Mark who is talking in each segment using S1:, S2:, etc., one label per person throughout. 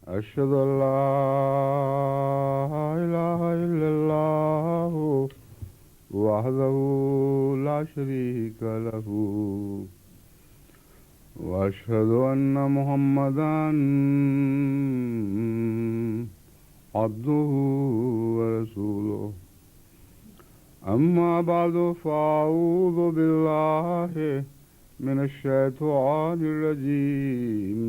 S1: أشهد أن لا إله إلا الله وحده لا شريك له وأشهد أن محمدا عبده ورسوله أما بعد فأعوذ بالله من الشيطان الرجيم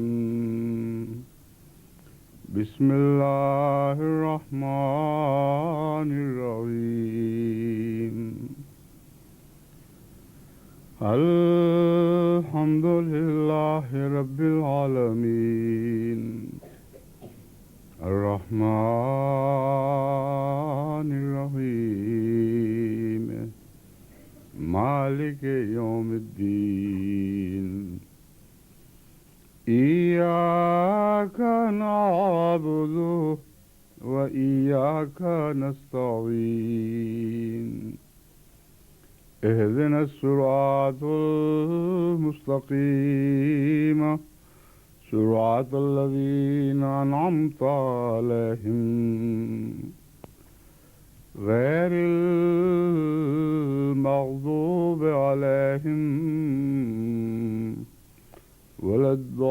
S1: بسم الله الرحمن الرحيم الحمد لله رب العالمين الرحمن الرحيم مالك يوم الدين إياك نعبد وإياك نستعين اهدنا الصراط المستقيم صراط الذين أنعمت عليهم غير المغضوب عليهم ولا الضالين.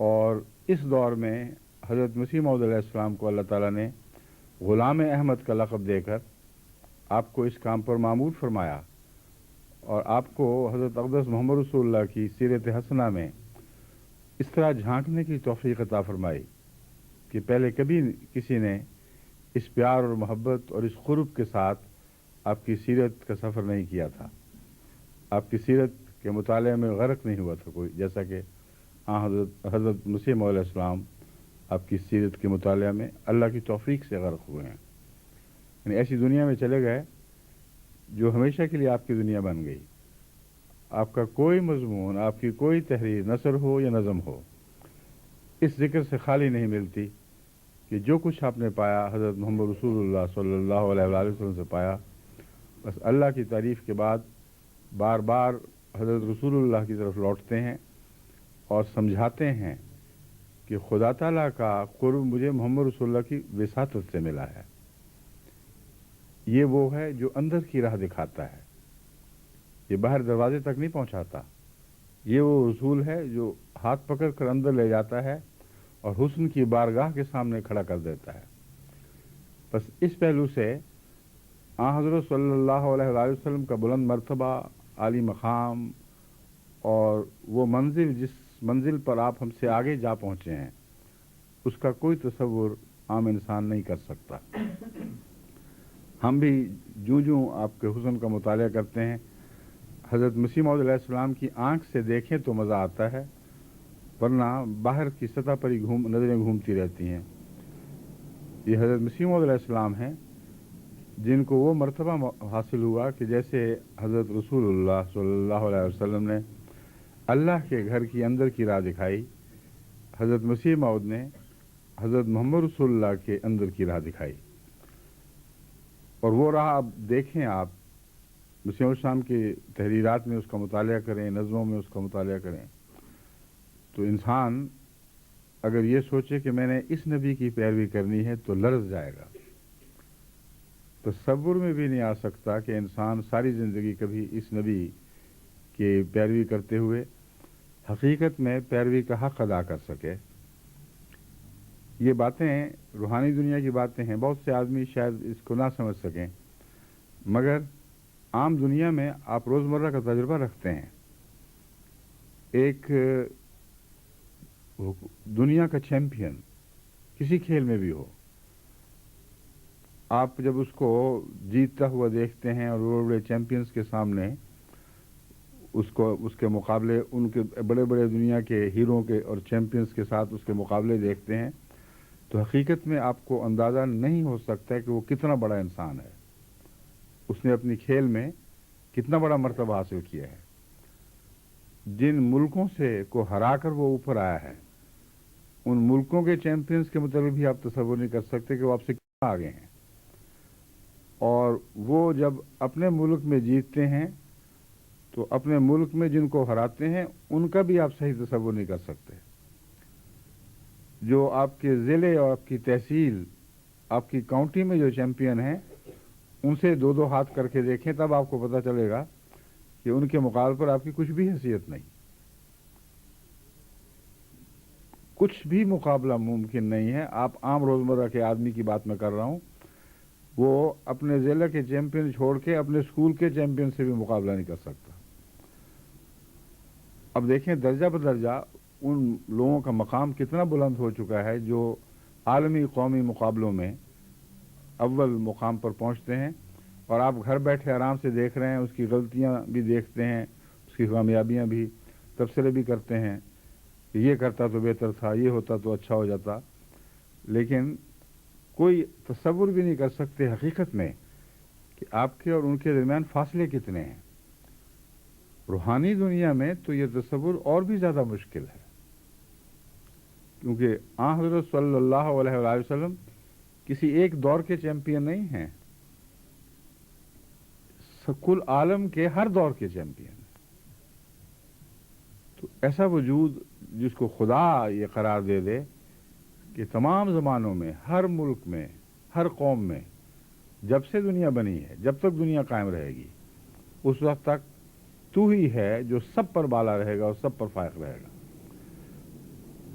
S1: اور اس دور میں حضرت مسیح موعود علیہ السلام کو اللہ تعالیٰ نے غلام احمد کا لقب دے کر آپ کو اس کام پر معمور فرمایا، اور آپ کو حضرت اقدس محمد رسول اللہ کی سیرت حسنہ میں اس طرح جھانکنے کی توفیق عطا فرمائی کہ پہلے کبھی کسی نے اس پیار اور محبت اور اس قرب کے ساتھ آپ کی سیرت کا سفر نہیں کیا تھا، آپ کی سیرت کے مطالعے میں غرق نہیں ہوا تھا کوئی، جیسا کہ حضرت مسیح موعود علیہ السلام آپ کی سیرت کے مطالعہ میں اللہ کی توفیق سے غرق ہوئے ہیں، یعنی ایسی دنیا میں چلے گئے جو ہمیشہ کے لیے آپ کی دنیا بن گئی۔ آپ کا کوئی مضمون، آپ کی کوئی تحریر، نثر ہو یا نظم ہو، اس ذکر سے خالی نہیں ملتی کہ جو کچھ آپ نے پایا حضرت محمد رسول اللہ صلی اللہ علیہ وآلہ وسلم سے پایا۔ بس اللہ کی تعریف کے بعد بار بار حضرت رسول اللہ کی طرف لوٹتے ہیں اور سمجھاتے ہیں کہ خدا تعالیٰ کا قرب مجھے محمد رسول اللہ کی وساطت سے ملا ہے۔ یہ وہ ہے جو اندر کی راہ دکھاتا ہے، یہ باہر دروازے تک نہیں پہنچاتا۔ یہ وہ رسول ہے جو ہاتھ پکڑ کر اندر لے جاتا ہے اور حسن کی بارگاہ کے سامنے کھڑا کر دیتا ہے۔ بس اس پہلو سے حضرت صلی اللہ علیہ وآلہ وسلم کا بلند مرتبہ، عالی مقام اور وہ منزل جس منزل پر آپ ہم سے آگے جا پہنچے ہیں، اس کا کوئی تصور عام انسان نہیں کر سکتا۔ ہم بھی جوں آپ کے حسن کا مطالعہ کرتے ہیں، حضرت مسیح موعود علیہ السلام کی آنکھ سے دیکھیں تو مزہ آتا ہے، ورنہ باہر کی سطح پر ہی نظریں گھومتی رہتی ہیں۔ یہ حضرت مسیح موعود علیہ السلام ہیں جن کو وہ مرتبہ حاصل ہوا کہ جیسے حضرت رسول اللہ صلی اللہ علیہ وسلم نے اللہ کے گھر کی اندر کی راہ دکھائی، حضرت مسیح موعود نے حضرت محمد رسول اللہ کے اندر کی راہ دکھائی۔ اور وہ راہ آپ دیکھیں، آپ مسیح السلام کی تحریرات میں اس کا مطالعہ کریں، نظموں میں اس کا مطالعہ کریں، تو انسان اگر یہ سوچے کہ میں نے اس نبی کی پیروی کرنی ہے تو لرز جائے گا۔ تصور میں بھی نہیں آ سکتا کہ انسان ساری زندگی کبھی اس نبی کی پیروی کرتے ہوئے حقیقت میں پیروی کا حق ادا کر سکے۔ یہ باتیں روحانی دنیا کی باتیں ہیں، بہت سے آدمی شاید اس کو نہ سمجھ سکیں، مگر عام دنیا میں آپ روزمرہ کا تجربہ رکھتے ہیں۔ ایک دنیا کا چیمپئن کسی کھیل میں بھی ہو، آپ جب اس کو جیتتا ہوا دیکھتے ہیں اور بڑے بڑے چیمپئنز کے سامنے اس کے مقابلے، ان کے بڑے بڑے دنیا کے ہیرو کے اور چیمپئنز کے ساتھ اس کے مقابلے دیکھتے ہیں، تو حقیقت میں آپ کو اندازہ نہیں ہو سکتا کہ وہ کتنا بڑا انسان ہے، اس نے اپنی کھیل میں کتنا بڑا مرتبہ حاصل کیا ہے۔ جن ملکوں سے کو ہرا کر وہ اوپر آیا ہے، ان ملکوں کے چیمپئنز کے متعلق بھی آپ تصور نہیں کر سکتے کہ وہ آپ سے کتنا آگے ہیں۔ اور وہ جب اپنے ملک میں جیتتے ہیں تو اپنے ملک میں جن کو ہراتے ہیں ان کا بھی آپ صحیح تصور نہیں کر سکتے۔ جو آپ کے ضلع اور آپ کی تحصیل، آپ کی کاؤنٹی میں جو چیمپئن ہیں، ان سے دو دو ہاتھ کر کے دیکھیں، تب آپ کو پتہ چلے گا کہ ان کے مقابلے پر آپ کی کچھ بھی حیثیت نہیں، کچھ بھی مقابلہ ممکن نہیں ہے۔ آپ عام روزمرہ کے آدمی کی بات میں کر رہا ہوں، وہ اپنے ضلع کے چیمپئن چھوڑ کے اپنے اسکول کے چیمپئن سے بھی مقابلہ نہیں کر سکتا۔ اب دیکھیں درجہ بدرجہ ان لوگوں کا مقام کتنا بلند ہو چکا ہے جو عالمی قومی مقابلوں میں اول مقام پر پہنچتے ہیں، اور آپ گھر بیٹھے آرام سے دیکھ رہے ہیں، اس کی غلطیاں بھی دیکھتے ہیں، اس کی کامیابیاں بھی، تبصرے بھی کرتے ہیں کہ یہ کرتا تو بہتر تھا، یہ ہوتا تو اچھا ہو جاتا، لیکن کوئی تصور بھی نہیں کر سکتے حقیقت میں کہ آپ کے اور ان کے درمیان فاصلے کتنے ہیں۔ روحانی دنیا میں تو یہ تصور اور بھی زیادہ مشکل ہے، کیونکہ حضرت صلی اللہ علیہ وآلہ وسلم کسی ایک دور کے چیمپئن نہیں ہیں، کل عالم کے ہر دور کے چیمپئن ہیں۔ تو ایسا وجود جس کو خدا یہ قرار دے دے کہ تمام زمانوں میں، ہر ملک میں، ہر قوم میں، جب سے دنیا بنی ہے، جب تک دنیا قائم رہے گی، اس وقت تک تو ہی ہے جو سب پر بالا رہے گا اور سب پر فائق رہے گا۔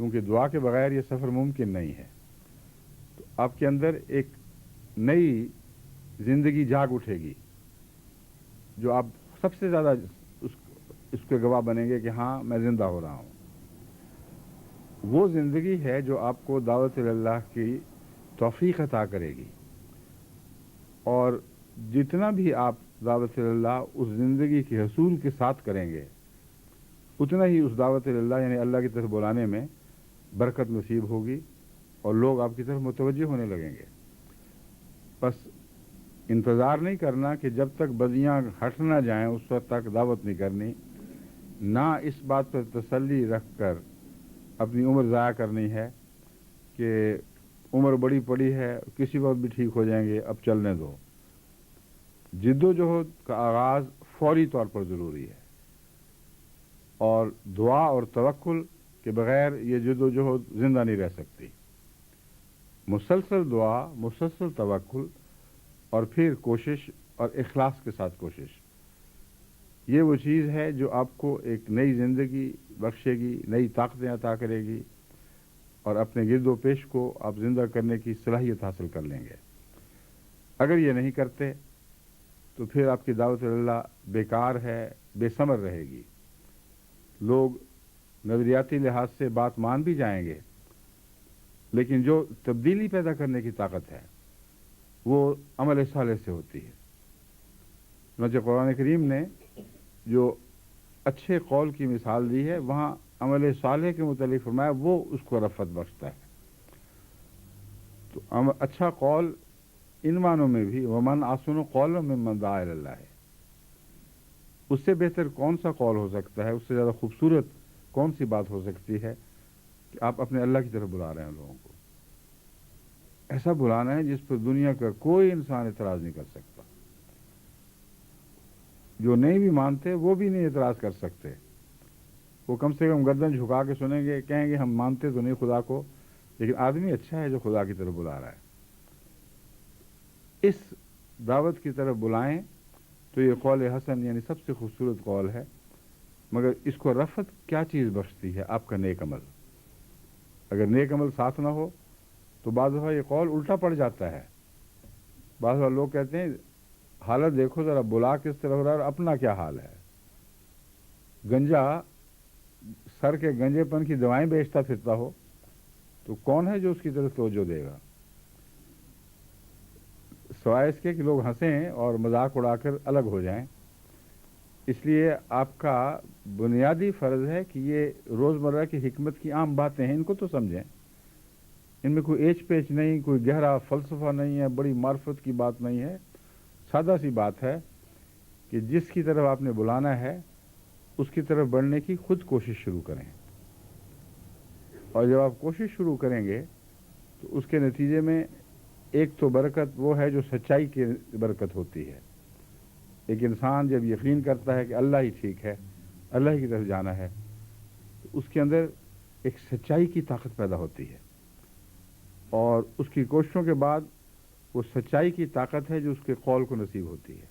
S1: کیونکہ دعا کے بغیر یہ سفر ممکن نہیں ہے. تو آپ کے اندر ایک نئی زندگی جاگ اٹھے گی جو آپ سب سے زیادہ اس کے گواہ بنیں گے کہ ہاں میں زندہ ہو رہا ہوں. وہ زندگی ہے جو آپ کو دعوت اللہ کی توفیق عطا کرے گی. اور جتنا بھی آپ دعوت اللہ اس زندگی کے حصول کے ساتھ کریں گے اتنا ہی اس دعوت اللہ یعنی اللہ کی طرف بلانے میں برکت نصیب ہوگی اور لوگ آپ کی طرف متوجہ ہونے لگیں گے. بس انتظار نہیں کرنا کہ جب تک بدیاں ہٹ نہ جائیں اس وقت تک دعوت نہیں کرنی. نہ اس بات پر تسلی رکھ کر اپنی عمر ضائع کرنی ہے کہ عمر بڑی پڑی ہے کسی وقت بھی ٹھیک ہو جائیں گے اب چلنے دو. جد و جہد کا آغاز فوری طور پر ضروری ہے اور دعا اور توکل کے بغیر یہ جد و جہد زندہ نہیں رہ سکتی. مسلسل دعا، مسلسل توکل اور پھر کوشش اور اخلاص کے ساتھ کوشش، یہ وہ چیز ہے جو آپ کو ایک نئی زندگی بخشے گی، نئی طاقتیں عطا کرے گی اور اپنے گرد و پیش کو آپ زندہ کرنے کی صلاحیت حاصل کر لیں گے. اگر یہ نہیں کرتے تو پھر آپ کی دعوت اللہ بیکار ہے، بے ثمر رہے گی. لوگ نظریاتی لحاظ سے بات مان بھی جائیں گے لیکن جو تبدیلی پیدا کرنے کی طاقت ہے وہ عمل صالح سے ہوتی ہے. چنانچہ قرآن کریم نے جو اچھے قول کی مثال دی ہے وہاں عمل صالح کے متعلق فرمایا وہ اس کو رفعت بخشتا ہے. تو اچھا قول ان معنوں میں بھی ومن احسن قولا ممن دعا الی اللہ ہے. اس سے بہتر کون سا قول ہو سکتا ہے، اس سے زیادہ خوبصورت کون سی بات ہو سکتی ہے کہ آپ اپنے اللہ کی طرف بلا رہے ہیں لوگوں کو. ایسا بلانا ہے جس پر دنیا کا کوئی انسان اعتراض نہیں کر سکتا. جو نہیں بھی مانتے وہ بھی نہیں اعتراض کر سکتے. وہ کم سے کم گردن جھکا کے سنیں گے، کہیں گے ہم مانتے تو نہیں خدا کو لیکن آدمی اچھا ہے جو خدا کی طرف بلا رہا ہے. اس دعوت کی طرف بلائیں تو یہ قول حسن یعنی سب سے خوبصورت قول ہے. مگر اس کو رفعت کیا چیز بخشتی ہے؟ آپ کا نیک عمل. اگر نیک عمل ساتھ نہ ہو تو بعض دفعہ یہ قول الٹا پڑ جاتا ہے. بعض دفعہ لوگ کہتے ہیں حالت دیکھو ذرا، بلا کس طرح ہو رہا ہے اور اپنا کیا حال ہے. گنجا سر کے گنجے پن کی دوائیں بیچتا پھرتا ہو تو کون ہے جو اس کی طرف توجہ دے گا؟ سوائے اس کے کہ لوگ ہنسیں اور مذاق اڑا کر الگ ہو جائیں. اس لیے آپ کا بنیادی فرض ہے کہ یہ روزمرہ کی حکمت کی عام باتیں ہیں، ان کو تو سمجھیں. ان میں کوئی ایچ پیچ نہیں، کوئی گہرا فلسفہ نہیں ہے، بڑی معرفت کی بات نہیں ہے. سادہ سی بات ہے کہ جس کی طرف آپ نے بلانا ہے اس کی طرف بڑھنے کی خود کوشش شروع کریں. اور جب آپ کوشش شروع کریں گے تو اس کے نتیجے میں ایک تو برکت وہ ہے جو سچائی کی برکت ہوتی ہے. ایک انسان جب یقین کرتا ہے کہ اللہ ہی ٹھیک ہے، اللہ ہی کی طرف جانا ہے، تو اس کے اندر ایک سچائی کی طاقت پیدا ہوتی ہے اور اس کی کوششوں کے بعد وہ سچائی کی طاقت ہے جو اس کے قول کو نصیب ہوتی ہے.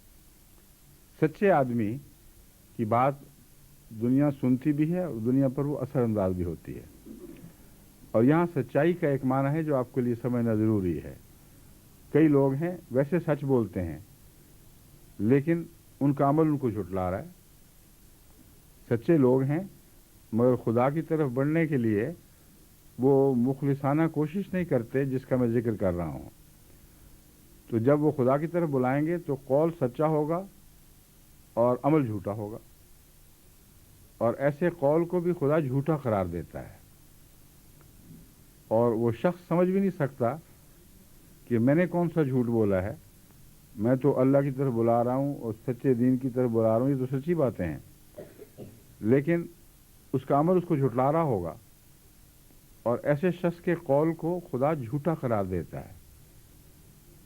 S1: سچے آدمی کی بات دنیا سنتی بھی ہے اور دنیا پر وہ اثر انداز بھی ہوتی ہے. اور یہاں سچائی کا ایک معنی ہے جو آپ کے لیے سمجھنا ضروری ہے. کئی لوگ ہیں ویسے سچ بولتے ہیں لیکن ان کا عمل ان کو جھٹلا رہا ہے. سچے لوگ ہیں مگر خدا کی طرف بڑھنے کے لیے وہ مخلصانہ کوشش نہیں کرتے جس کا میں ذکر کر رہا ہوں. تو جب وہ خدا کی طرف بلائیں گے تو قول سچا ہوگا اور عمل جھوٹا ہوگا. اور ایسے قول کو بھی خدا جھوٹا قرار دیتا ہے اور وہ شخص سمجھ بھی نہیں سکتا کہ میں نے کون سا جھوٹ بولا ہے. میں تو اللہ کی طرف بلا رہا ہوں اور سچے دین کی طرف بلا رہا ہوں، یہ تو سچی باتیں ہیں، لیکن اس کا عمل اس کو جھٹلا رہا ہوگا. اور ایسے شخص کے قول کو خدا جھوٹا قرار دیتا ہے.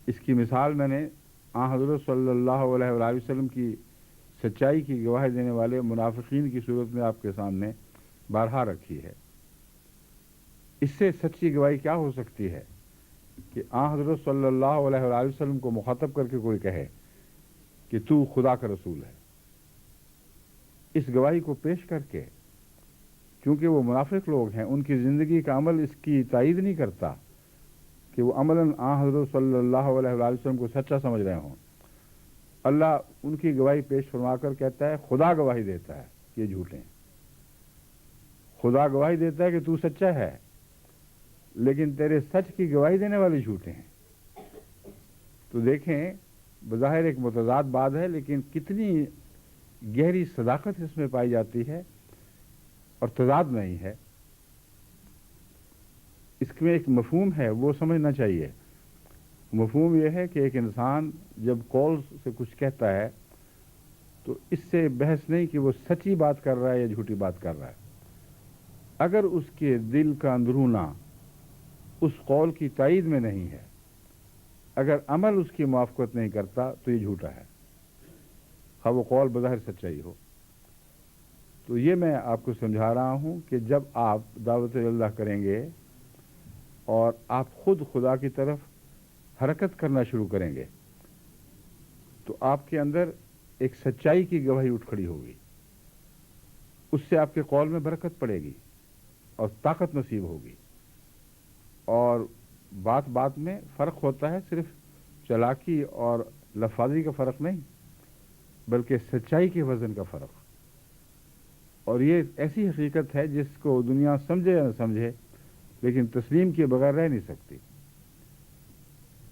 S1: اس کی مثال میں نے حضرت صلی اللہ علیہ وآلہ وسلم کی سچائی کی گواہی دینے والے منافقین کی صورت میں آپ کے سامنے بارہا رکھی ہے. اس سے سچی گواہی کیا ہو سکتی ہے کہ حضرت صلی اللہ علیہ وآلہ وسلم کو مخاطب کر کے کوئی کہے کہ تو خدا کا رسول ہے. اس گواہی کو پیش کر کے چونکہ وہ منافق لوگ ہیں، ان کی زندگی کا عمل اس کی تائید نہیں کرتا کہ وہ عملاً حضرت صلی اللہ علیہ وآلہ وسلم کو سچا سمجھ رہے ہوں۔ اللہ ان کی گواہی پیش فرما کر کہتا ہے، خدا گواہی دیتا ہے کہ یہ جھوٹے ہیں۔ خدا گواہی دیتا ہے کہ تو سچا ہے، لیکن تیرے سچ کی گواہی دینے والے جھوٹے ہیں۔ تو دیکھیں، بظاہر ایک متضاد بات ہے، لیکن کتنی گہری صداقت اس میں پائی جاتی ہے اور تضاد نہیں ہے۔ اس میں ایک مفہوم ہے، وہ سمجھنا چاہیے۔ مفہوم یہ ہے کہ ایک انسان جب قول سے کچھ کہتا ہے تو اس سے بحث نہیں کہ وہ سچی بات کر رہا ہے یا جھوٹی بات کر رہا ہے۔ اگر اس کے دل کا اندرونہ اس قول کی تائید میں نہیں ہے، اگر عمل اس کی موافقت نہیں کرتا تو یہ جھوٹا ہے، خواہ وہ قول بظاہر سچائی ہو۔ تو یہ میں آپ کو سمجھا رہا ہوں کہ جب آپ دعوت اللہ کریں گے اور آپ خود خدا کی طرف حرکت کرنا شروع کریں گے تو آپ کے اندر ایک سچائی کی گواہی اٹھ کھڑی ہوگی، اس سے آپ کے قول میں برکت پڑے گی اور طاقت نصیب ہوگی۔ اور بات بات میں فرق ہوتا ہے، صرف چلاکی اور لفاظی کا فرق نہیں، بلکہ سچائی کے وزن کا فرق۔ اور یہ ایسی حقیقت ہے جس کو دنیا سمجھے یا نہ سمجھے، لیکن تسلیم کیے بغیر رہ نہیں سکتی۔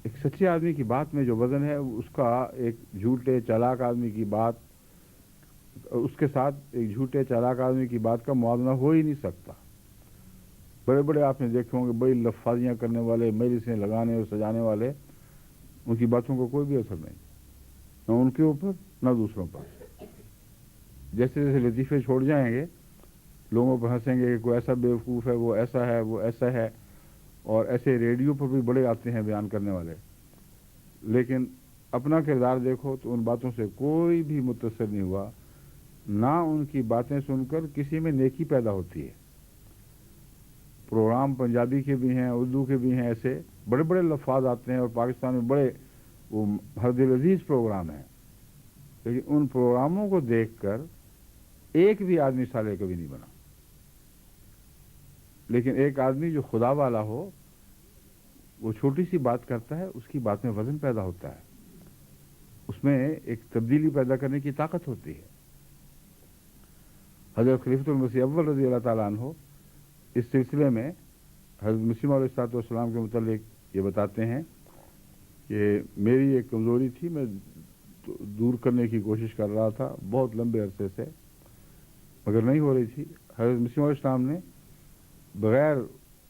S1: ایک سچے آدمی کی بات میں جو وزن ہے، اس کا ایک جھوٹے چالاک آدمی کی بات، اس کے ساتھ ایک جھوٹے چالاک آدمی کی بات کا موازنہ ہو ہی نہیں سکتا۔ بڑے بڑے آپ نے دیکھے ہوں گے، بڑی لفاظیاں کرنے والے، مجلسیں لگانے اور سجانے والے، ان کی باتوں کو کوئی بھی اثر نہیں، نہ ان کے اوپر نہ دوسروں پر۔ جیسے جیسے لطیفے چھوڑ جائیں گے، لوگوں پر ہنسیں گے کہ کوئی ایسا بیوقوف ہے، وہ ایسا ہے، وہ ایسا ہے، اور ایسے ریڈیو پر بھی بڑے آتے ہیں بیان کرنے والے، لیکن اپنا کردار دیکھو تو ان باتوں سے کوئی بھی متاثر نہیں ہوا، نہ ان کی باتیں سن کر کسی میں نیکی پیدا ہوتی ہے۔ پروگرام پنجابی کے بھی ہیں، اردو کے بھی ہیں، ایسے بڑے بڑے لفاظ آتے ہیں، اور پاکستان میں بڑے وہ ہر دل عزیز پروگرام ہیں، لیکن ان پروگراموں کو دیکھ کر ایک بھی آدمی صالح کبھی نہیں بنا۔ لیکن ایک آدمی جو خدا والا ہو، وہ چھوٹی سی بات کرتا ہے، اس کی بات میں وزن پیدا ہوتا ہے، اس میں ایک تبدیلی پیدا کرنے کی طاقت ہوتی ہے۔ حضرت خلیفۃ المسیح اول رضی اللہ تعالیٰ عنہ اس سلسلے میں حضرت مسیح علیہ السلام کے متعلق یہ بتاتے ہیں کہ میری ایک کمزوری تھی، میں دور کرنے کی کوشش کر رہا تھا بہت لمبے عرصے سے، مگر نہیں ہو رہی تھی۔ حضرت مسیح علیہ السلام نے بغیر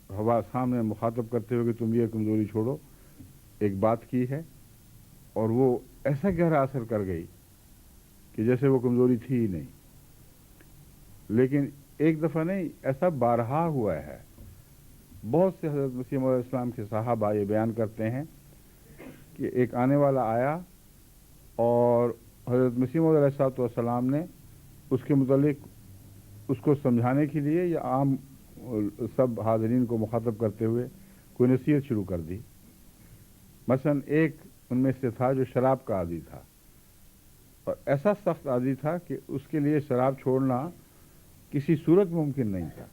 S1: ہوا سامنے مخاطب کرتے ہوئے کہ تم یہ کمزوری چھوڑو، ایک بات کی ہے، اور وہ ایسا گہرا اثر کر گئی کہ جیسے وہ کمزوری تھی ہی نہیں۔ لیکن ایک دفعہ نہیں، ایسا بارہا ہوا ہے۔ بہت سے حضرت مسیح علیہ السلام کے صحابہ یہ بیان کرتے ہیں کہ ایک آنے والا آیا اور حضرت مسیح علیہ السلام نے اس کے متعلق اس کو سمجھانے کے لیے یا عام سب حاضرین کو مخاطب کرتے ہوئے کوئی نصیحت شروع کر دی۔ مثلا ایک ان میں سے تھا جو شراب کا عادی تھا، اور ایسا سخت عادی تھا کہ اس کے لیے شراب چھوڑنا کسی صورت ممکن نہیں تھا۔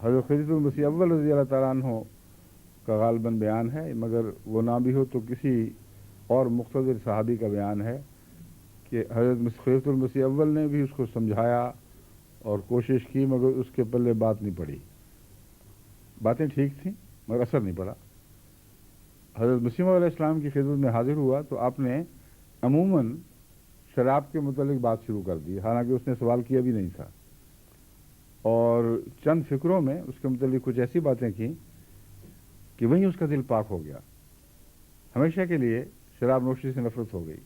S1: حضرت خلیفۃ المسیح اول رضی اللہ تعالیٰ عنہ کا غالباً بیان ہے، مگر وہ نہ بھی ہو تو کسی اور مقتدر صحابی کا بیان ہے کہ حضرت خلیفۃ المسیح اول نے بھی اس کو سمجھایا اور کوشش کی، مگر اس کے پلے بات نہیں پڑی۔ باتیں ٹھیک تھیں مگر اثر نہیں پڑا۔ حضرت مسیح علیہ السلام کی خدمت میں حاضر ہوا تو آپ نے عموماً شراب کے متعلق بات شروع کر دی، حالانکہ اس نے سوال کیا بھی نہیں تھا، اور چند فکروں میں اس کے متعلق کچھ ایسی باتیں کی کہ وہیں اس کا دل پاک ہو گیا، ہمیشہ کے لیے شراب نوشی سے نفرت ہو گئی۔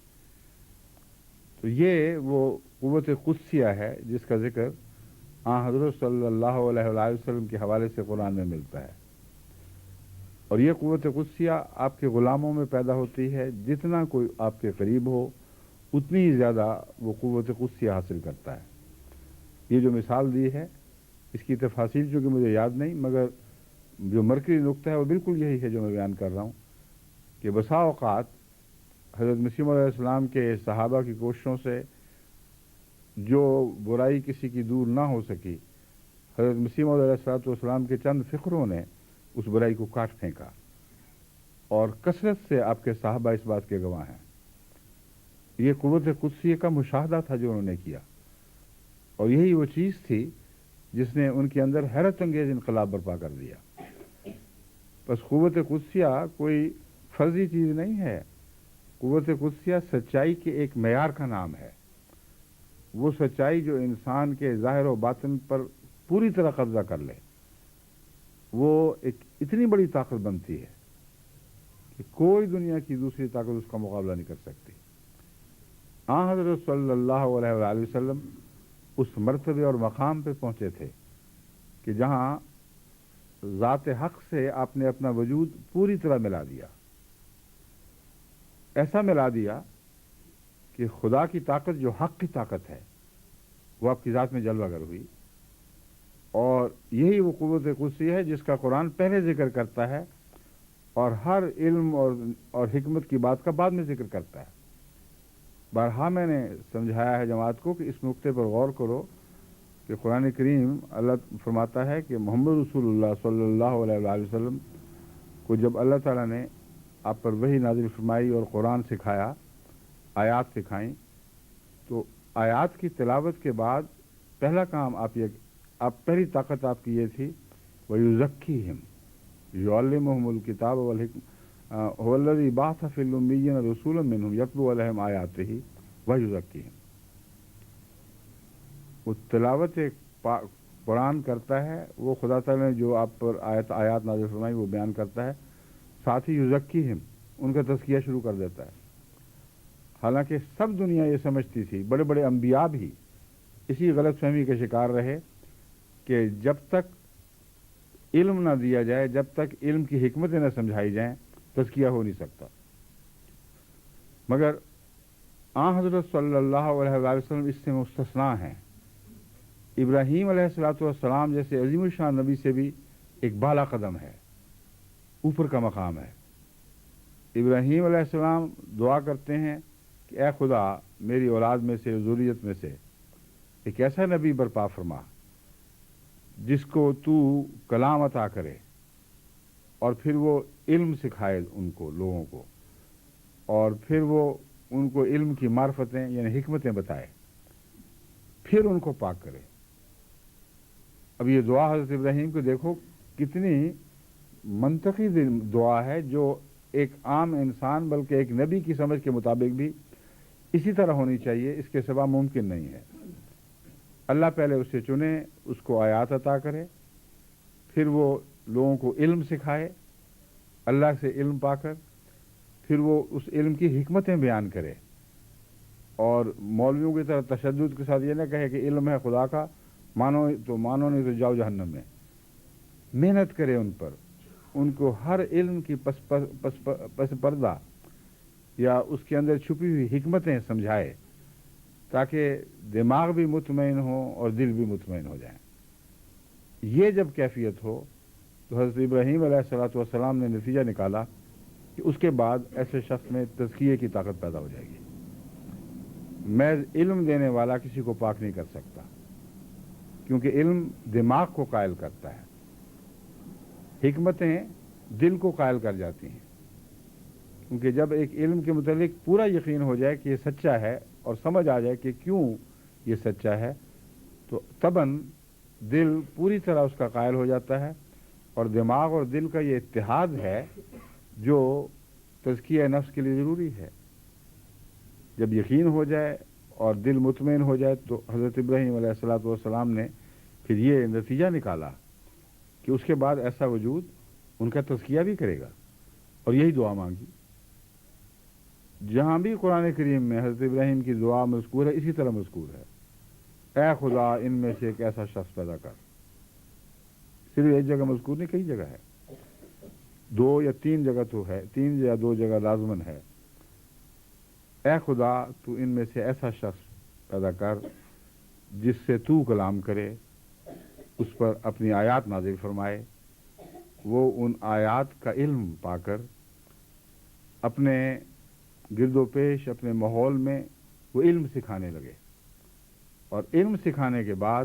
S1: تو یہ وہ قوت قدسیہ ہے جس کا ذکر حضرت صلی اللہ علیہ وآلہ وسلم کے حوالے سے قرآن میں ملتا ہے، اور یہ قوت قدسیہ آپ کے غلاموں میں پیدا ہوتی ہے۔ جتنا کوئی آپ کے قریب ہو اتنی ہی زیادہ وہ قوت قدسیہ حاصل کرتا ہے۔ یہ جو مثال دی ہے اس کی تفاصیل چونکہ مجھے یاد نہیں، مگر جو مرکزی نقطہ ہے وہ بالکل یہی ہے جو میں بیان کر رہا ہوں کہ بسا اوقات حضرت مسیح علیہ السلام کے صحابہ کی کوششوں سے جو برائی کسی کی دور نہ ہو سکی، حضرت مسیح موعود علیہ السلام کے چند فقروں نے اس برائی کو کاٹ پھینکا، اور کثرت سے آپ کے صحابہ اس بات کے گواہ ہیں۔ یہ قوت قدسیہ کا مشاہدہ تھا جو انہوں نے کیا، اور یہی وہ چیز تھی جس نے ان کے اندر حیرت انگیز انقلاب برپا کر دیا۔ بس قوت قدسیہ کوئی فرضی چیز نہیں ہے، قوت قدسیہ سچائی کے ایک معیار کا نام ہے۔ وہ سچائی جو انسان کے ظاہر و باطن پر پوری طرح قبضہ کر لے، وہ ایک اتنی بڑی طاقت بنتی ہے کہ کوئی دنیا کی دوسری طاقت اس کا مقابلہ نہیں کر سکتی۔ آن حضرت صلی اللہ علیہ وآلہ وسلم اس مرتبے اور مقام پہ پہنچے تھے کہ جہاں ذات حق سے آپ نے اپنا وجود پوری طرح ملا دیا، ایسا ملا دیا کہ خدا کی طاقت جو حق کی طاقت ہے وہ آپ کی ذات میں جلوہ گر ہوئی، اور یہی وہ قوت قدسی ہے جس کا قرآن پہلے ذکر کرتا ہے اور ہر علم اور حکمت کی بات کا بعد میں ذکر کرتا ہے۔ بارہا میں نے سمجھایا ہے جماعت کو کہ اس نقطے پر غور کرو کہ قرآن کریم اللہ فرماتا ہے کہ محمد رسول اللہ صلی اللہ علیہ وآلہ وسلم کو جب اللہ تعالیٰ نے آپ پر وحی نازل فرمائی اور قرآن سکھایا، آیات سکھائیں، تو آیات کی تلاوت کے بعد پہلا کام آپ پہلی طاقت آپ کی یہ تھی وَيُزَكِّيهِمْ يُعَلِّمُهُمُ الْكِتَابَ وَالْحِكْمَةَ هُوَ الَّذِي بَعَثَ فِي الْأُمِّيِّينَ رَسُولًا مِّنْهُمْ يَتْلُو عَلَيْهِمْ آيَاتِهِ وَيُزَكِّيهِمْ۔ وہ تلاوت قرآن کرتا ہے، وہ خدا تعالیٰ نے جو آپ پر آیات نازل فرمائی وہ بیان کرتا ہے، ساتھ ہی یزکیہم ان کا تزکیہ شروع کر دیتا ہے۔ حالانکہ سب دنیا یہ سمجھتی تھی، بڑے بڑے انبیاء بھی اسی غلط فہمی کے شکار رہے کہ جب تک علم نہ دیا جائے، جب تک علم کی حکمتیں نہ سمجھائی جائیں، تزکیہ ہو نہیں سکتا۔ مگر آن حضرت صلی اللہ علیہ وآلہ وسلم اس سے مستثنا ہیں۔ ابراہیم علیہ السلام جیسے عظیم الشان نبی سے بھی ایک بالا قدم ہے، اوپر کا مقام ہے۔ ابراہیم علیہ السلام دعا کرتے ہیں کہ اے خدا میری اولاد میں سے، ذریت میں سے ایک ایسا نبی برپا فرما جس کو تو کلام عطا کرے اور پھر وہ علم سکھائے ان کو، لوگوں کو، اور پھر وہ ان کو علم کی معرفتیں یعنی حکمتیں بتائے، پھر ان کو پاک کرے۔ اب یہ دعا حضرت ابراہیم کو دیکھو کتنی منطقی دعا ہے، جو ایک عام انسان بلکہ ایک نبی کی سمجھ کے مطابق بھی اسی طرح ہونی چاہیے، اس کے سوا ممکن نہیں ہے۔ اللہ پہلے اسے چنے، اس کو آیات عطا کرے، پھر وہ لوگوں کو علم سکھائے، اللہ سے علم پا کر پھر وہ اس علم کی حکمتیں بیان کرے، اور مولویوں کی طرح تشدد کے ساتھ یہ نہ کہے کہ علم ہے خدا کا، مانو تو مانو نہیں تو جاؤ جہنم میں۔ محنت کرے ان پر، ان کو ہر علم کی پس پردہ یا اس کے اندر چھپی ہوئی حکمتیں سمجھائے، تاکہ دماغ بھی مطمئن ہو اور دل بھی مطمئن ہو جائیں۔ یہ جب کیفیت ہو تو حضرت ابراہیم علیہ السلام نے نتیجہ نکالا کہ اس کے بعد ایسے شخص میں تزکیے کی طاقت پیدا ہو جائے گی۔ محض علم دینے والا کسی کو پاک نہیں کر سکتا، کیونکہ علم دماغ کو قائل کرتا ہے، حکمتیں دل کو قائل کر جاتی ہیں۔ کیونکہ جب ایک علم کے متعلق پورا یقین ہو جائے کہ یہ سچا ہے اور سمجھ آ جائے کہ کیوں یہ سچا ہے، تو تباً دل پوری طرح اس کا قائل ہو جاتا ہے، اور دماغ اور دل کا یہ اتحاد ہے جو تزکیہ نفس کے لیے ضروری ہے۔ جب یقین ہو جائے اور دل مطمئن ہو جائے تو حضرت ابراہیم علیہ السلام نے پھر یہ نتیجہ نکالا کہ اس کے بعد ایسا وجود ان کا تزکیہ بھی کرے گا، اور یہی دعا مانگی۔ جہاں بھی قرآن کریم میں حضرت ابراہیم کی دعا مذکور ہے، اسی طرح مذکور ہے، اے خدا ان میں سے ایک ایسا شخص پیدا کر۔ صرف ایک جگہ مذکور نہیں، کئی جگہ ہے، 2 یا 3 جگہ تو ہے، 3 یا 2 جگہ لازمن ہے، اے خدا تو ان میں سے ایسا شخص پیدا کر جس سے تو کلام کرے، اس پر اپنی آیات نازل فرمائے، وہ ان آیات کا علم پا کر اپنے گرد و پیش، اپنے ماحول میں وہ علم سکھانے لگے، اور علم سکھانے کے بعد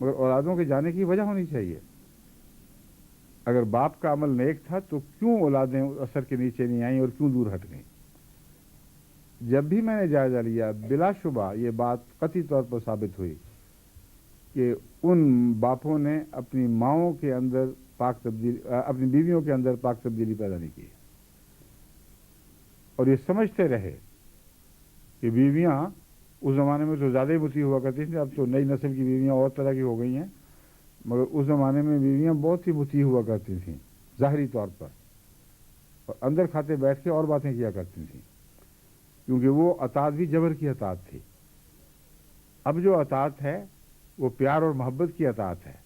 S1: مگر اولادوں کے جانے کی وجہ ہونی چاہیے. اگر باپ کا عمل نیک تھا تو کیوں اولادیں اثر کے نیچے نہیں آئیں اور کیوں دور ہٹ گئیں؟ جب بھی میں نے جائزہ لیا بلا شبہ یہ بات قطعی طور پر ثابت ہوئی کہ ان باپوں نے اپنی ماؤں کے اندر اپنی بیویوں کے اندر پاک تبدیلی پیدا نہیں کی، اور یہ سمجھتے رہے کہ بیویاں اس زمانے میں تو زیادہ ہی مطیع ہوا کرتی تھیں. اب تو نئی نسل کی بیویاں اور طرح کی ہو گئی ہیں، مگر اس زمانے میں بیویاں بہت ہی مطیع ہوا کرتی تھیں ظاہری طور پر، اور اندر کھاتے بیٹھ کے اور باتیں کیا کرتی تھیں، کیونکہ وہ اطاعت بھی جبر کی اطاعت تھی. اب جو اطاعت ہے وہ پیار اور محبت کی اطاعت ہے.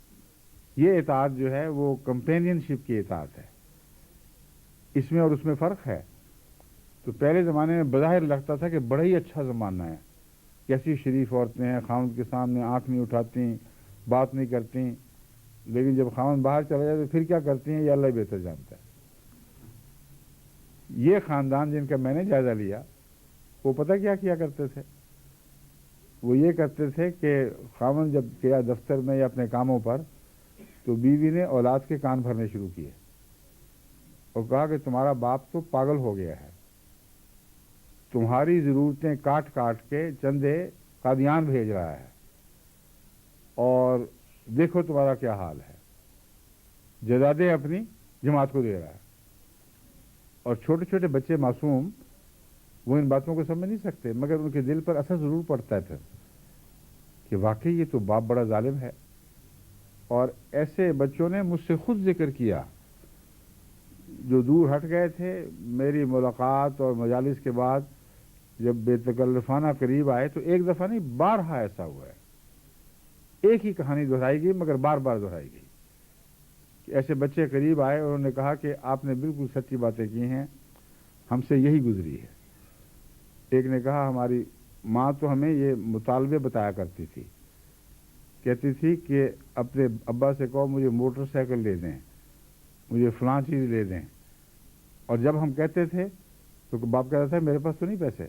S1: یہ اطاعت جو ہے وہ کمپینین شپ کی اطاعت ہے. اس میں اور اس میں فرق ہے. تو پہلے زمانے میں بظاہر لگتا تھا کہ بڑا ہی اچھا زمانہ ہے، کیسی شریف عورتیں ہیں، خاوند کے سامنے آنکھ نہیں اٹھاتی، بات نہیں کرتی، لیکن جب خاوند باہر چلا جائے تو پھر کیا کرتی ہیں یہ اللہ ہی بہتر جانتا ہے. یہ خاندان جن کا میں نے جائزہ لیا وہ پتہ کیا کرتے تھے؟ وہ یہ کرتے تھے کہ خاوند جب گیا دفتر میں یا اپنے کاموں پر تو بیوی نے اولاد کے کان بھرنے شروع کیے اور کہا کہ تمہارا باپ تو پاگل ہو گیا ہے، تمہاری ضرورتیں کاٹ کاٹ کے چندے قادیان بھیج رہا ہے، اور دیکھو تمہارا کیا حال ہے، جائیدادیں اپنی جماعت کو دے رہا ہے. اور چھوٹے چھوٹے بچے معصوم وہ ان باتوں کو سمجھ نہیں سکتے، مگر ان کے دل پر اثر ضرور پڑتا ہے پھر کہ واقعی یہ تو باپ بڑا ظالم ہے. اور ایسے بچوں نے مجھ سے خود ذکر کیا جو دور ہٹ گئے تھے. میری ملاقات اور مجالس کے بعد جب بے تکلفانہ قریب آئے تو ایک دفعہ نہیں بارہا ایسا ہوا ہے، ایک ہی کہانی دہرائی گئی مگر بار بار دہرائی گئی کہ ایسے بچے قریب آئے اور انہوں نے کہا کہ آپ نے بالکل سچی باتیں کی ہیں، ہم سے یہی گزری ہے. ایک نے کہا ہماری ماں تو ہمیں یہ مطالبے بتایا کرتی تھی، کہتی تھی کہ اپنے ابا سے کہو مجھے موٹر سائیکل لے دیں، مجھے فلاں چیز لے دیں، اور جب ہم کہتے تھے تو باپ کہتا تھا میرے پاس تو نہیں پیسے،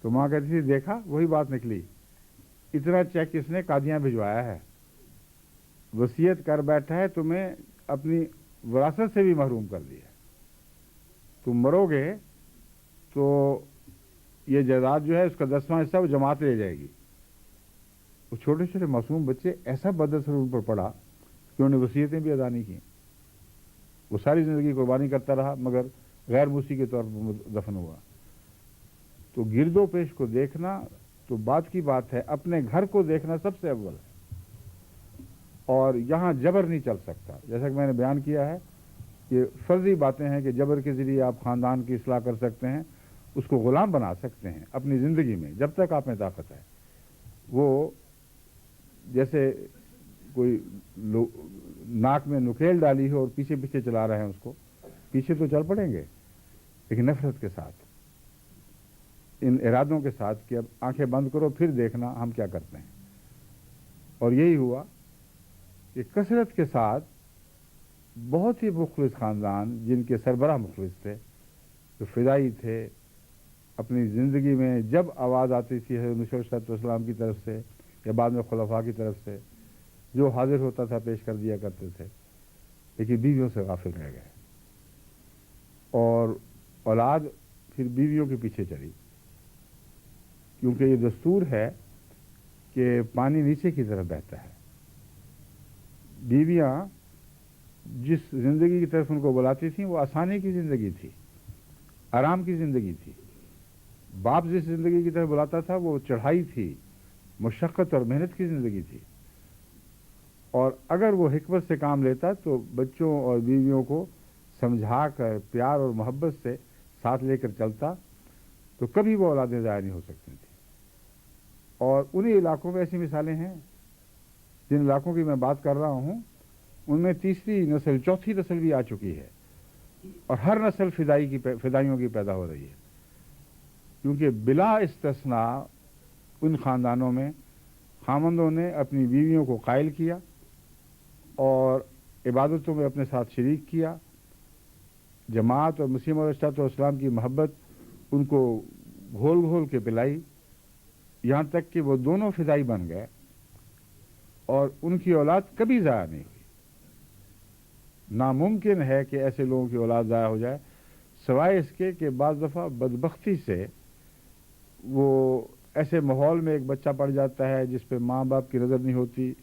S1: تو ماں کہتی تھی دیکھا وہی بات نکلی، اتنا چیک اس نے قادیاں بھجوایا ہے، وصیت کر بیٹھا ہے تمہیں اپنی وراثت سے بھی محروم کر دیا، تم مرو گے تو یہ جائیداد جو ہے اس کا 10واں حصہ وہ جماعت لے جائے گی. وہ چھوٹے چھوٹے معصوم بچے ایسا بد اثر ان پر پڑا کہ انہوں نے وصیتیں بھی ادا نہیں کی. وہ ساری زندگی قربانی کرتا رہا مگر غیر موسی کے طور پر دفن ہوا. تو گرد و پیش کو دیکھنا تو بات کی بات ہے، اپنے گھر کو دیکھنا سب سے اول ہے، اور یہاں جبر نہیں چل سکتا. جیسا کہ میں نے بیان کیا ہے کہ فرضی باتیں ہیں کہ جبر کے ذریعے آپ خاندان کی اصلاح کر سکتے ہیں، اس کو غلام بنا سکتے ہیں اپنی زندگی میں جب تک آپ میں طاقت ہے. وہ جیسے کوئی ناک میں نکیل ڈالی ہے اور پیچھے پیچھے چلا رہے ہیں، اس کو پیچھے تو چل پڑیں گے لیکن نفرت کے ساتھ، ان ارادوں کے ساتھ کہ اب آنکھیں بند کرو پھر دیکھنا ہم کیا کرتے ہیں. اور یہی ہوا کہ کثرت کے ساتھ بہت ہی مخلص خاندان جن کے سربراہ مخلص تھے، جو فدائی تھے، اپنی زندگی میں جب آواز آتی تھی حضرت مسیح علیہ السلام کی طرف سے یا بعد میں خلفاء کی طرف سے، جو حاضر ہوتا تھا پیش کر دیا کرتے تھے، لیکن بیویوں سے غافل رہ گئے اور اولاد پھر بیویوں کے پیچھے چلی، کیونکہ یہ دستور ہے کہ پانی نیچے کی طرف بہتا ہے. بیویاں جس زندگی کی طرف ان کو بلاتی تھیں وہ آسانی کی زندگی تھی، آرام کی زندگی تھی. باپ جس زندگی کی طرف بلاتا تھا وہ چڑھائی تھی، مشقت اور محنت کی زندگی تھی. اور اگر وہ حکمت سے کام لیتا تو بچوں اور بیویوں کو سمجھا کر پیار اور محبت سے ساتھ لے کر چلتا تو کبھی وہ اولادیں ضائع نہیں ہو سکتی تھیں. اور انہی علاقوں میں ایسی مثالیں ہیں جن علاقوں کی میں بات کر رہا ہوں، ان میں تیسری نسل چوتھی نسل بھی آ چکی ہے، اور ہر نسل فدائیوں کی پیدا ہو رہی ہے، کیونکہ بلا استثناء ان خاندانوں میں خامندوں نے اپنی بیویوں کو قائل کیا اور عبادتوں میں اپنے ساتھ شریک کیا. جماعت اور مسیح علیہ السلام کی محبت ان کو گھول گھول کے پلائی، یہاں تک کہ وہ دونوں فدائی بن گئے. اور ان کی اولاد کبھی ضائع نہیں ہوئی. ناممکن ہے کہ ایسے لوگوں کی اولاد ضائع ہو جائے، سوائے اس کے کہ بعض دفعہ بدبختی سے وہ ایسے ماحول میں ایک بچہ پڑ جاتا ہے جس پہ ماں باپ کی نظر نہیں ہوتی،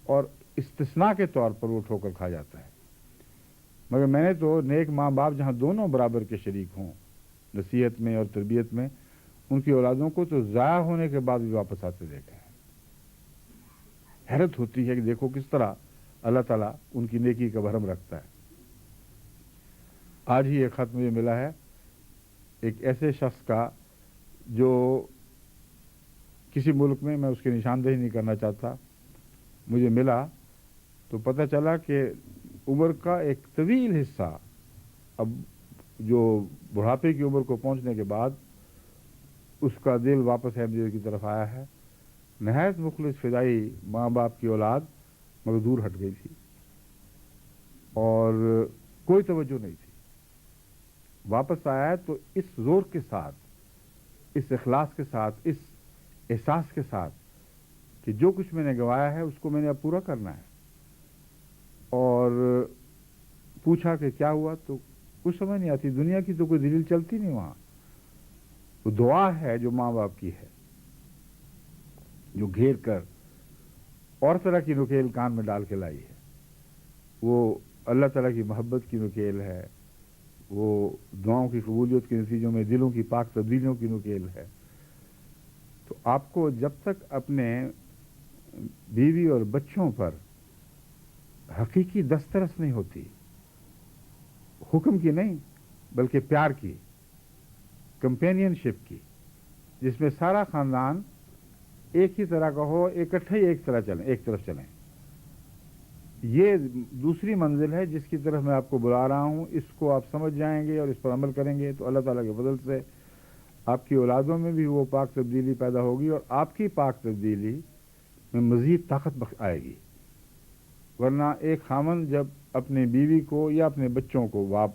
S1: اور استثناء کے طور پر وہ ٹھوکر کھا جاتا ہے. مگر میں نے تو نیک ماں باپ جہاں دونوں برابر کے شریک ہوں نصیحت میں اور تربیت میں، ان کی اولادوں کو تو ضائع ہونے کے بعد بھی واپس آتے دیکھا ہے. حیرت ہوتی ہے کہ دیکھو کس طرح اللہ تعالیٰ ان کی نیکی کا بھرم رکھتا ہے. آج ہی ایک خط مجھے ملا ہے ایک ایسے شخص کا جو کسی ملک میں اس کی نشاندہی نہیں کرنا چاہتا، مجھے ملا تو پتہ چلا کہ عمر کا ایک طویل حصہ، اب جو بڑھاپے کی عمر کو پہنچنے کے بعد اس کا دل واپس احمدیت کی طرف آیا ہے. نہایت مخلص فدائی ماں باپ کی اولاد، مگر دور ہٹ گئی تھی اور کوئی توجہ نہیں تھی. واپس آیا ہے تو اس زور کے ساتھ، اس اخلاص کے ساتھ، اس احساس کے ساتھ کہ جو کچھ میں نے گوایا ہے اس کو میں نے اب پورا کرنا ہے. اور پوچھا کہ کیا ہوا تو کچھ سمجھ نہیں آتی، دنیا کی تو کوئی دلیل چلتی نہیں وہاں. وہ دعا ہے جو ماں باپ کی ہے، جو گھیر کر اور طرح کی نکیل کان میں ڈال کے لائی ہے. وہ اللہ تعالیٰ کی محبت کی نکیل ہے، وہ دعاؤں کی قبولیت کے نتیجوں میں دلوں کی پاک تبدیلیوں کی نکیل ہے. تو آپ کو جب تک اپنے بیوی اور بچوں پر حقیقی دسترس نہیں ہوتی، حکم کی نہیں بلکہ پیار کی، کمپینین شپ کی، جس میں سارا خاندان ایک ہی طرح کا ہو، اکٹھے ایک طرف چلیں، یہ دوسری منزل ہے جس کی طرف میں آپ کو بلا رہا ہوں. اس کو آپ سمجھ جائیں گے اور اس پر عمل کریں گے تو اللہ تعالیٰ کے فضل سے آپ کی اولادوں میں بھی وہ پاک تبدیلی پیدا ہوگی اور آپ کی پاک تبدیلی میں مزید طاقت آئے گی. ورنہ ایک خاوند جب اپنے بیوی کو یا اپنے بچوں کو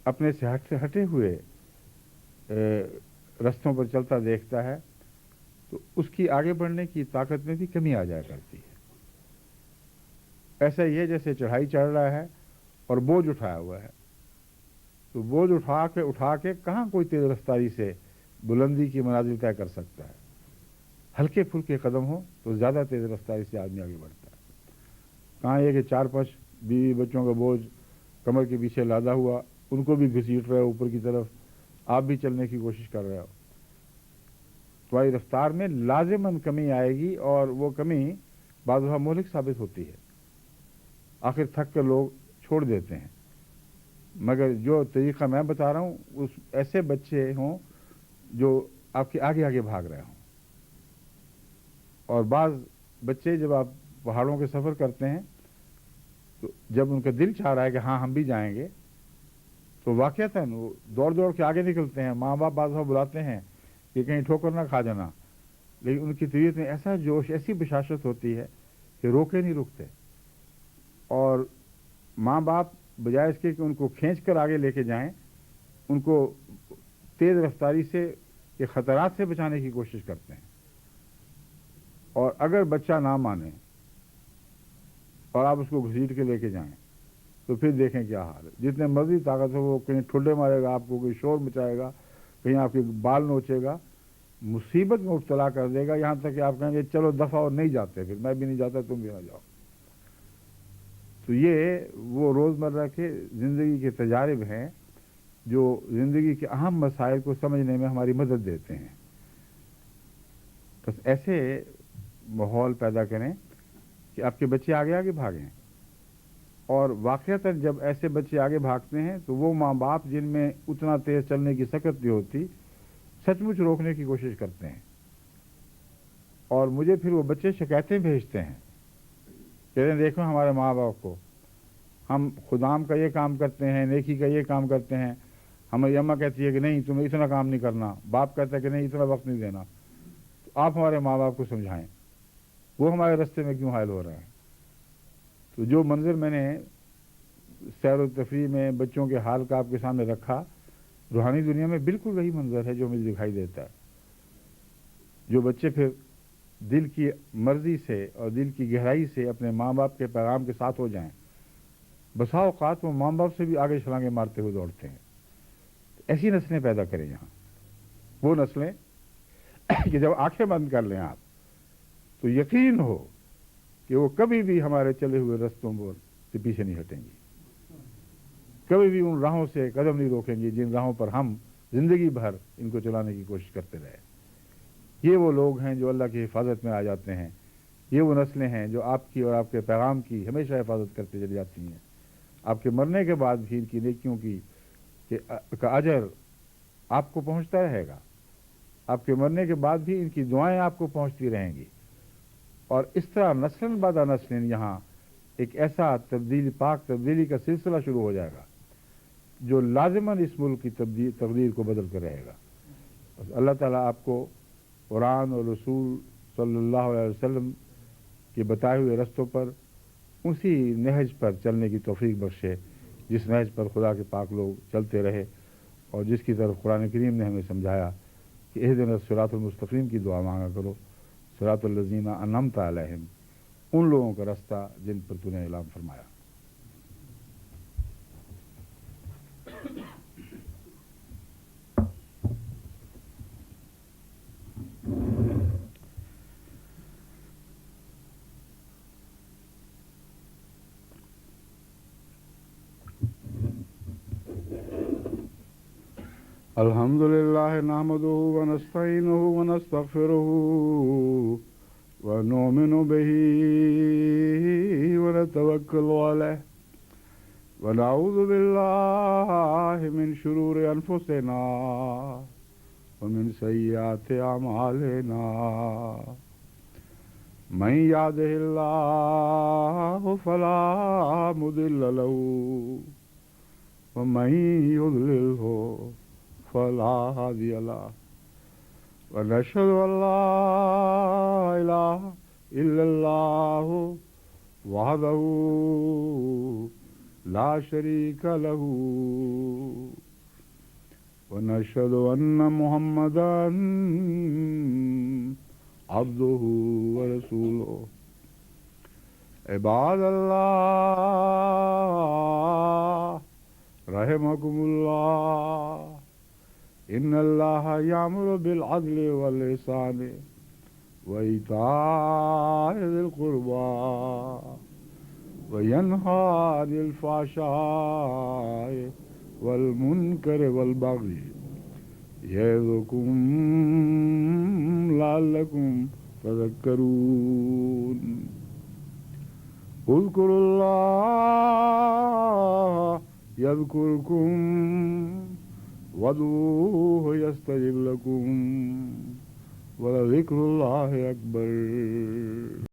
S1: اپنے سے ہٹے ہوئے رستوں پر چلتا دیکھتا ہے تو اس کی آگے بڑھنے کی طاقت میں بھی کمی آ جایا کرتی ہے. ایسا ہی ہے جیسے چڑھائی چڑھ رہا ہے اور بوجھ اٹھایا ہوا ہے، تو بوجھ اٹھا کے کہاں کوئی تیز رفتاری سے بلندی کی منازل طے کر سکتا ہے. ہلکے پھلکے قدم ہو تو زیادہ تیز رفتاری سے آدمی آگے بڑھتا ہے. کہاں یہ کہ 4-5 بیوی بچوں کا بوجھ کمر کے پیچھے لادا ہوا، ان کو بھی گھسیٹ رہے ہو اوپر کی طرف، آپ بھی چلنے کی کوشش کر رہے ہو. تمہاری رفتار میں لازماً کمی آئے گی اور وہ کمی بعض دفعہ مہلک ثابت ہوتی ہے. آخر تھک کر لوگ چھوڑ دیتے ہیں. مگر جو طریقہ میں بتا رہا ہوں اس ایسے بچے ہوں جو آپ کے آگے آگے بھاگ رہے ہوں. اور بعض بچے جب آپ پہاڑوں کے سفر کرتے ہیں تو جب ان کا دل چاہ رہا ہے کہ ہاں ہم بھی جائیں گے تو واقعتاً وہ دوڑ کے آگے نکلتے ہیں. ماں باپ بعض دفعہ بلاتے ہیں کہ کہیں ٹھوکر نہ کھا جانا، لیکن ان کی طبیعت میں ایسا جوش، ایسی بشاشت ہوتی ہے کہ روکے نہیں رکتے. اور ماں باپ بجائے اس کے کہ ان کو کھینچ کر آگے لے کے جائیں، ان کو تیز رفتاری سے کے خطرات سے بچانے کی کوشش کرتے ہیں. اور اگر بچہ نہ مانے اور آپ اس کو گھسیٹ کے لے کے جائیں تو پھر دیکھیں کیا حال ہے. جتنے مرضی طاقت ہو، وہ کہیں ٹھڈے مارے گا آپ کو، کوئی شور مچائے گا، کہیں آپ کے بال نوچے گا، مصیبت میں مبتلا کر دے گا، یہاں تک کہ آپ کہیں گے چلو دفعہ اور نہیں جاتے، پھر میں بھی نہیں جاتا، تم بھی نہ جاؤ. تو یہ وہ روزمرہ کے زندگی کے تجارب ہیں جو زندگی کے اہم مسائل کو سمجھنے میں ہماری مدد دیتے ہیں. بس ایسے ماحول پیدا کریں کہ آپ کے بچے آگے آگے بھاگیں. اور واقعتاً جب ایسے بچے آگے بھاگتے ہیں تو وہ ماں باپ جن میں اتنا تیز چلنے کی سکت نہیں ہوتی، سچ مچ روکنے کی کوشش کرتے ہیں. اور مجھے پھر وہ بچے شکایتیں بھیجتے ہیں، کہتے ہیں دیکھو ہمارے ماں باپ کو، ہم خدام کا یہ کام کرتے ہیں، نیکی کا یہ کام کرتے ہیں، ہماری اماں کہتی ہے کہ نہیں تمہیں اتنا کام نہیں کرنا، باپ کہتا ہے کہ نہیں اتنا وقت نہیں دینا. تو آپ ہمارے ماں باپ کو سمجھائیں، وہ ہمارے رستے میں کیوں حائل ہو رہے ہیں. تو جو منظر میں نے سیر و تفریح میں بچوں کے حال کا آپ کے سامنے رکھا، روحانی دنیا میں بالکل وہی منظر ہے جو مجھے دکھائی دیتا ہے. جو بچے پھر
S2: دل کی مرضی سے اور دل کی گہرائی سے اپنے ماں باپ کے پیغام کے ساتھ ہو جائیں، بسا اوقات وہ ماں باپ سے بھی آگے چھلانگیں مارتے ہوئے دوڑتے ہیں. ایسی نسلیں پیدا کریں یہاں، وہ نسلیں کہ جب آنکھیں بند کر لیں آپ تو یقین ہو کہ وہ کبھی بھی ہمارے چلے ہوئے رستوں سے پیچھے نہیں ہٹیں گی، کبھی بھی ان راہوں سے قدم نہیں روکیں گی جن راہوں پر ہم زندگی بھر ان کو چلانے کی کوشش کرتے رہے. یہ وہ لوگ ہیں جو اللہ کی حفاظت میں آ جاتے ہیں، یہ وہ نسلیں ہیں جو آپ کی اور آپ کے پیغام کی ہمیشہ حفاظت کرتے چلی جاتی ہیں. آپ کے مرنے کے بعد بھی ان کی نیکیوں کا اجر آپ کو پہنچتا رہے گا، آپ کے مرنے کے بعد بھی ان کی دعائیں آپ کو پہنچتی رہیں گی. اور اس طرح نسل بعد نسل یہاں ایک ایسا پاک تبدیلی کا سلسلہ شروع ہو جائے گا جو لازماً اس ملک کی تقدیر کو بدل کر رہے گا. بس اللہ تعالیٰ آپ کو قرآن اور رسول صلی اللہ علیہ وسلم کے بتائے ہوئے رستوں پر اسی نہج پر چلنے کی توفیق بخشے جس نہج پر خدا کے پاک لوگ چلتے رہے اور جس کی طرف قرآن کریم نے ہمیں سمجھایا کہ اہدنا الصراط المستقیم کی دعا مانگا کرو، صراط الذین انعمت علیہم، ان لوگوں کا رستہ جن پر تو نے اعلان فرمایا.
S1: الحمد لله نحمده ونستعينه ونستغفره ونؤمن به ونتوكل عليه ونعوذ بالله من شرور أنفسنا ومن سيئات أعمالنا. من يهده الله فلا مضل له ومن يضلله فلا هادي له ونشهد أن لا إله إلا الله وحده لا شريك له ونشهد أن محمدا عبده ورسوله. عباد الله رحمكم الله، إن الله يأمر بالعدل والإحسان وإيتاء ذي القربى وينهى عن الفحشاء والمنكر والبغي يعظكم لعلكم تذكرون. اذكروا الله يذكركم وادعوه يستجب لكم ولذكر الله أكبر.